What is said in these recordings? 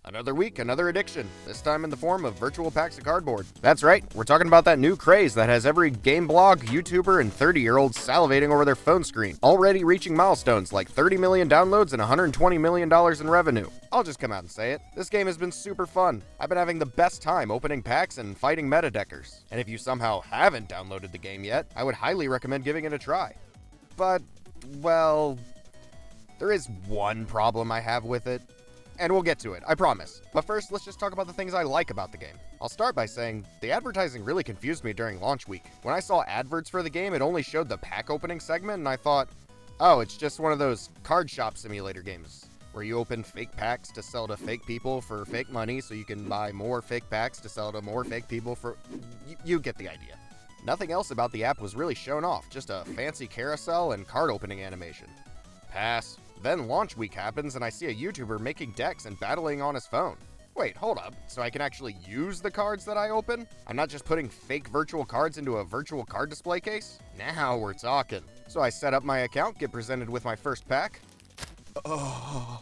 Another week, another addiction, this time in the form of virtual packs of cardboard. That's right, we're talking about that new craze that has every game blog, YouTuber, and 30-year-old salivating over their phone screen, already reaching milestones like 30 million downloads and $120 million in revenue. I'll just come out and say it, this game has been super fun. I've been having the best time opening packs and fighting meta deckers. And if you somehow haven't downloaded the game yet, I would highly recommend giving it a try. But, well, there is one problem I have with it. And we'll get to it, I promise. But first, let's just talk about the things I like about the game. I'll start by saying, the advertising really confused me during launch week. When I saw adverts for the game, it only showed the pack opening segment, and I thought, oh, it's just one of those card shop simulator games, where you open fake packs to sell to fake people for fake money, so you can buy more fake packs to sell to more fake people for... You get the idea. Nothing else about the app was really shown off, just a fancy carousel and card opening animation. Pass. Then launch week happens and I see a YouTuber making decks and battling on his phone. Wait, hold up, so I can actually use the cards that I open? I'm not just putting fake virtual cards into a virtual card display case? Now we're talking. So I set up my account, get presented with my first pack. Oh,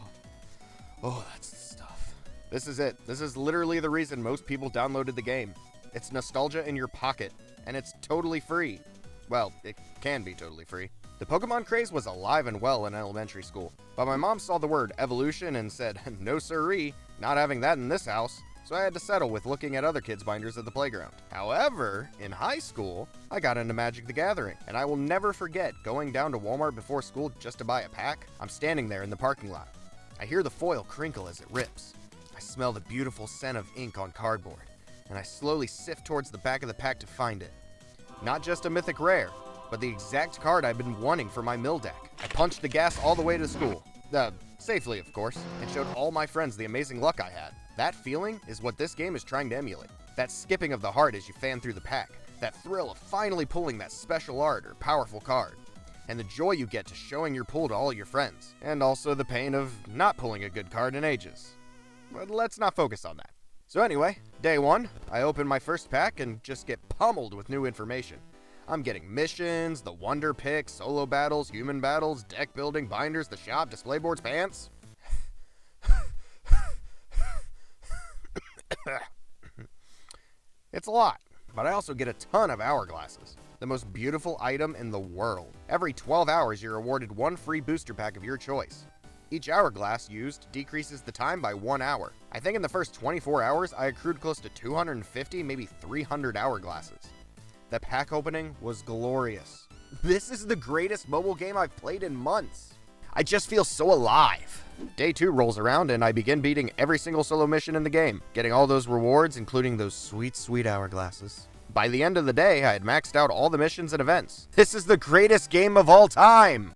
that's the stuff. This is it. This is literally the reason most people downloaded the game. It's nostalgia in your pocket, and it's totally free. Well, it can be totally free. The Pokemon craze was alive and well in elementary school, but my mom saw the word evolution and said, no siree, not having that in this house, so I had to settle with looking at other kids' binders at the playground. However, in high school, I got into Magic the Gathering, and I will never forget going down to Walmart before school just to buy a pack. I'm standing there in the parking lot. I hear the foil crinkle as it rips. I smell the beautiful scent of ink on cardboard, and I slowly sift towards the back of the pack to find it. Not just a mythic rare, but the exact card I've been wanting for my mill deck. I punched the gas all the way to school. Safely, of course, and showed all my friends the amazing luck I had. That feeling is what this game is trying to emulate. That skipping of the heart as you fan through the pack. That thrill of finally pulling that special art or powerful card. And the joy you get to showing your pull to all your friends. And also the pain of not pulling a good card in ages. But let's not focus on that. So anyway, day one, I open my first pack and just get pummeled with new information. I'm getting missions, the wonder picks, solo battles, human battles, deck building, binders, the shop, display boards, pants. It's a lot, but I also get a ton of hourglasses, the most beautiful item in the world. Every 12 hours, you're awarded one free booster pack of your choice. Each hourglass used decreases the time by 1 hour. I think in the first 24 hours, I accrued close to 250, maybe 300 hourglasses. The pack opening was glorious. This is the greatest mobile game I've played in months. I just feel so alive. Day 2 rolls around and I begin beating every single solo mission in the game, getting all those rewards, including those sweet, sweet hourglasses. By the end of the day, I had maxed out all the missions and events. This is the greatest game of all time.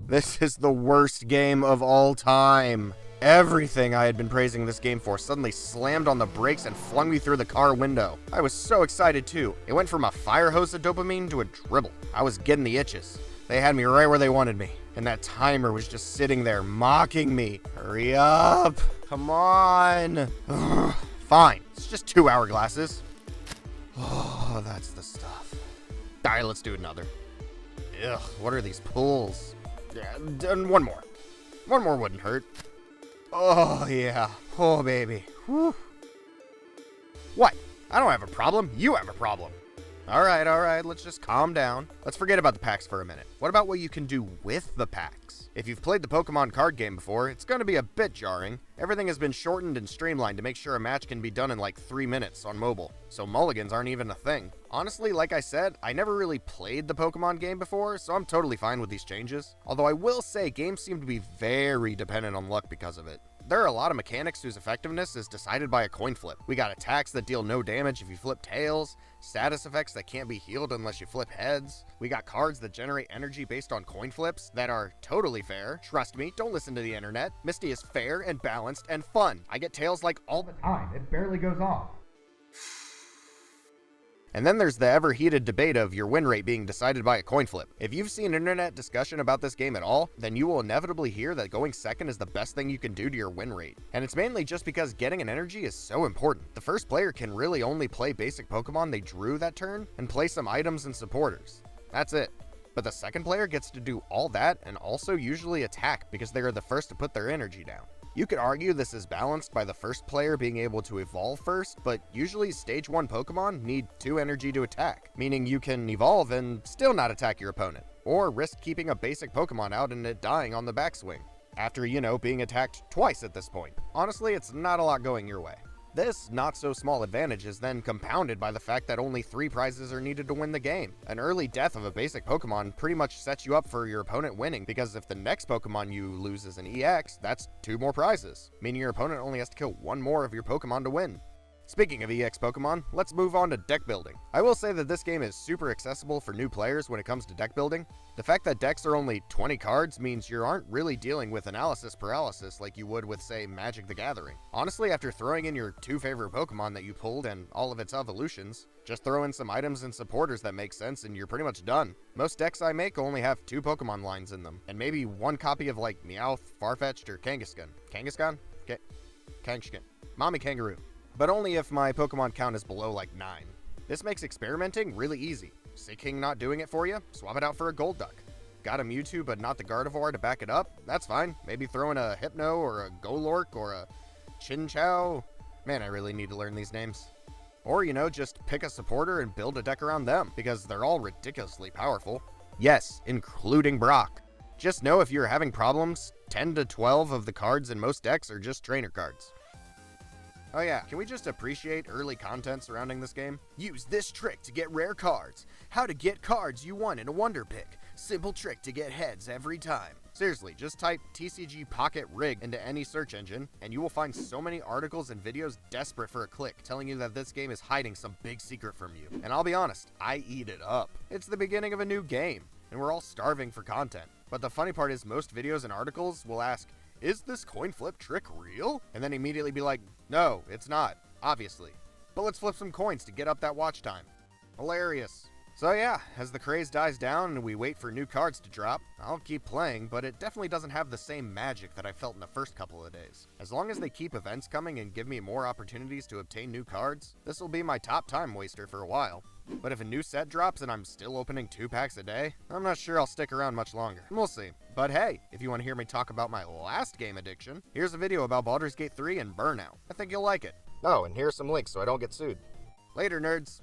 This is the worst game of all time. Everything I had been praising this game for suddenly slammed on the brakes and flung me through the car window. I was so excited too. It went from a fire hose of dopamine to a dribble. I was getting the itches. They had me right where they wanted me. And that timer was just sitting there mocking me. Hurry up. Come on. Ugh. Fine. It's just 2 hourglasses. Oh, that's the stuff. Alright, let's do another. Ugh, what are these pulls? And one more. One more wouldn't hurt. Oh, yeah. Oh, baby. Whew. What? I don't have a problem. You have a problem. All right. Let's just calm down. Let's forget about the packs for a minute. What about what you can do with the packs? If you've played the Pokemon card game before, it's going to be a bit jarring. Everything has been shortened and streamlined to make sure a match can be done in like 3 minutes on mobile. So mulligans aren't even a thing. Honestly, like I said, I never really played the Pokemon game before, so I'm totally fine with these changes. Although I will say games seem to be very dependent on luck because of it. There are a lot of mechanics whose effectiveness is decided by a coin flip. We got attacks that deal no damage if you flip tails, status effects that can't be healed unless you flip heads. We got cards that generate energy based on coin flips that are totally fair. Trust me, don't listen to the internet. Misty is fair and balanced and fun. I get tails like all the time. It barely goes off. And then there's the ever-heated debate of your win rate being decided by a coin flip. If you've seen internet discussion about this game at all, then you will inevitably hear that going second is the best thing you can do to your win rate. And it's mainly just because getting an energy is so important. The first player can really only play basic Pokemon they drew that turn, and play some items and supporters. That's it. But the second player gets to do all that and also usually attack because they are the first to put their energy down. You could argue this is balanced by the first player being able to evolve first, but usually stage 1 Pokemon need 2 energy to attack, meaning you can evolve and still not attack your opponent, or risk keeping a basic Pokemon out and it dying on the backswing, after, being attacked twice at this point. Honestly, it's not a lot going your way. This not-so-small advantage is then compounded by the fact that only 3 prizes are needed to win the game. An early death of a basic Pokemon pretty much sets you up for your opponent winning, because if the next Pokemon you lose is an EX, that's 2 more prizes, meaning your opponent only has to kill 1 more of your Pokemon to win. Speaking of EX Pokemon, let's move on to deck building. I will say that this game is super accessible for new players when it comes to deck building. The fact that decks are only 20 cards means you aren't really dealing with analysis paralysis like you would with, say, Magic the Gathering. Honestly, after throwing in your 2 favorite Pokemon that you pulled and all of its evolutions, just throw in some items and supporters that make sense and you're pretty much done. Most decks I make only have 2 Pokemon lines in them, and maybe 1 copy of like Meowth, Farfetch'd, or Kangaskhan. Kangaskhan? Kangaskhan. Mommy Kangaroo. But only if my Pokemon count is below like 9. This makes experimenting really easy. Seeking not doing it for you? Swap it out for a Golduck. Got a Mewtwo but not the Gardevoir to back it up? That's fine. Maybe throw in a Hypno or a Golork or a Chinchou. Man, I really need to learn these names. Or, just pick a supporter and build a deck around them, because they're all ridiculously powerful. Yes, including Brock. Just know if you're having problems, 10 to 12 of the cards in most decks are just trainer cards. Oh yeah, can we just appreciate early content surrounding this game? Use this trick to get rare cards. How to get cards you want in a Wonder Pick. Simple trick to get heads every time. Seriously, just type TCG Pocket Rig into any search engine, and you will find so many articles and videos desperate for a click, telling you that this game is hiding some big secret from you. And I'll be honest, I eat it up. It's the beginning of a new game, and we're all starving for content. But the funny part is most videos and articles will ask, is this coin flip trick real? And then immediately be like, no, it's not, obviously. But let's flip some coins to get up that watch time. Hilarious. So yeah, as the craze dies down and we wait for new cards to drop, I'll keep playing, but it definitely doesn't have the same magic that I felt in the first couple of days. As long as they keep events coming and give me more opportunities to obtain new cards, this will be my top time waster for a while. But if a new set drops and I'm still opening 2 packs a day, I'm not sure I'll stick around much longer. We'll see. But hey, if you want to hear me talk about my last game addiction, here's a video about Baldur's Gate 3 and Burnout. I think you'll like it. Oh, and here's some links so I don't get sued. Later, nerds.